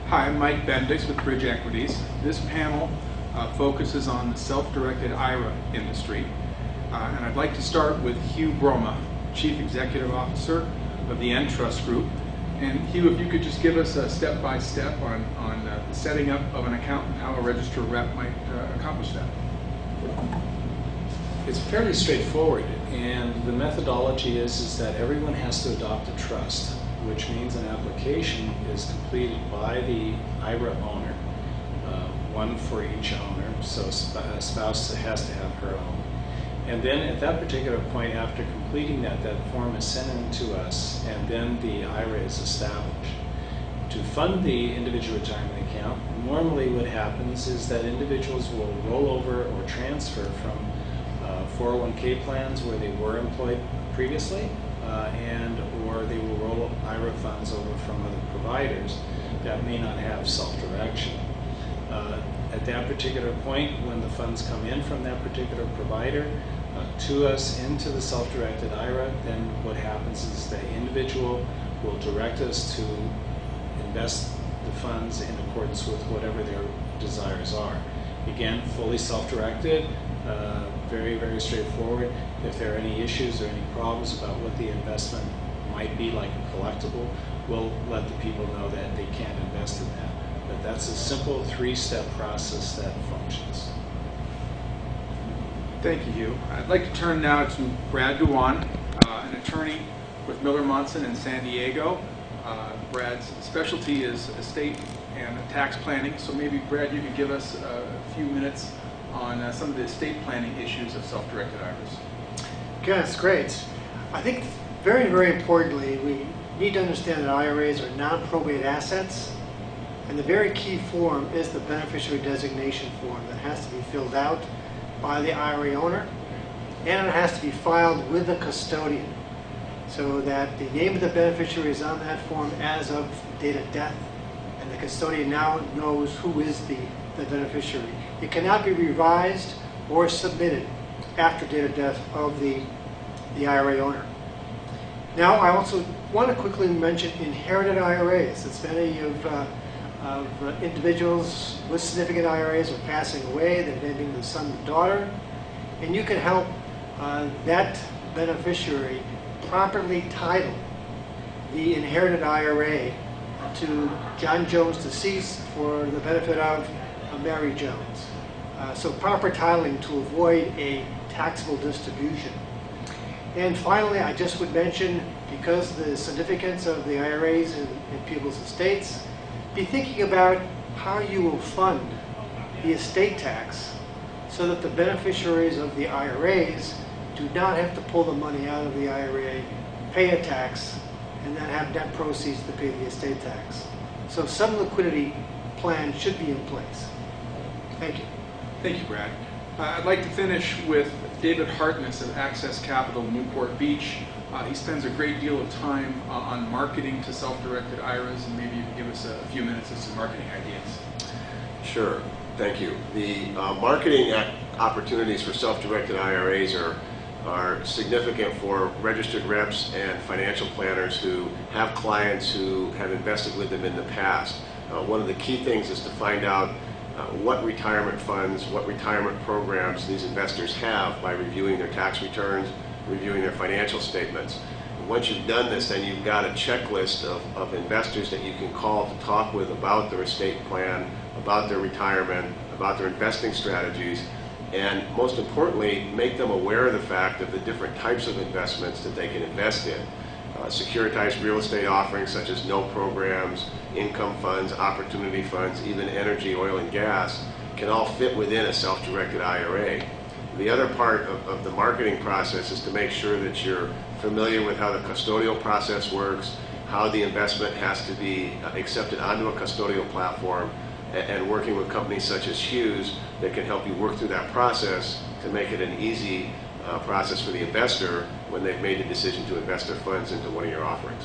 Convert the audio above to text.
Hi, I'm Mike Bendix with Bridge Equities. This panel focuses on the self-directed IRA industry. And I'd like to start with Hugh Broma, Chief Executive Officer of the Entrust Group. And Hugh, if you could just give us a step-by-step on the setting up of an account and how a registered rep might accomplish that. It's fairly straightforward, and the methodology is that everyone has to adopt a trust, which means an application is completed by the IRA owner, one for each owner, so a spouse has to have her own. And then at that particular point, after completing that form is sent in to us, and then the IRA is established. To fund the individual retirement account, normally what happens is that individuals will roll over or transfer from 401k plans where they were employed previously, or they will roll IRA funds over from other providers that may not have self-direction. At that particular point, when the funds come in from that particular provider to us into the self-directed IRA, then what happens is the individual will direct us to invest the funds in accordance with whatever their desires are. Again, fully self-directed, very, very straightforward. If there are any issues or any problems about what the investment might be, like a collectible, we'll let the people know that they can't invest in that. But that's a simple three-step process that functions. Thank you, Hugh. I'd like to turn now to Brad Dewan, an attorney with Miller Monson in San Diego. Brad's specialty is estate and tax planning, so maybe, Brad, you could give us a few minutes on some of the estate planning issues of self-directed IRAs. Yes, great. I think very, very importantly, we need to understand that IRAs are non-probate assets, and the very key form is the beneficiary designation form that has to be filled out by the IRA owner, and it has to be filed with the custodian so that the name of the beneficiary is on that form as of date of death, and the custodian now knows who is the beneficiary. It cannot be revised or submitted after date of death of the IRA owner. Now, I also want to quickly mention inherited IRAs. It's many of individuals with significant IRAs are passing away, they're naming the son and daughter, and you can help that beneficiary properly title the inherited IRA to John Jones deceased for the benefit of Mary Jones. So proper titling to avoid a taxable distribution. And finally, I just would mention, because the significance of the IRAs in people's estates, be thinking about how you will fund the estate tax so that the beneficiaries of the IRAs do not have to pull the money out of the IRA, pay a tax, and then have net proceeds to pay the estate tax. So some liquidity plan should be in place. Thank you. Thank you, Brad. I'd like to finish with David Hartness of Access Capital, Newport Beach. He spends a great deal of time on marketing to self-directed IRAs, and maybe you can give us a few minutes of some marketing ideas. Sure, thank you. The marketing opportunities for self-directed IRAs are significant for registered reps and financial planners who have clients who have invested with them in the past. One of the key things is to find out what retirement funds, what retirement programs these investors have by reviewing their tax returns, reviewing their financial statements. And once you've done this, then you've got a checklist of investors that you can call to talk with about their estate plan, about their retirement, about their investing strategies, and most importantly, make them aware of the fact of the different types of investments that they can invest in. Securitized real estate offerings such as note programs, income funds, opportunity funds, even energy, oil and gas can all fit within a self-directed IRA. The other part of the marketing process is to make sure that you're familiar with how the custodial process works, how the investment has to be accepted onto a custodial platform, and working with companies such as Hughes that can help you work through that process to make it an easy process for the investor when they've made the decision to invest their funds into one of your offerings.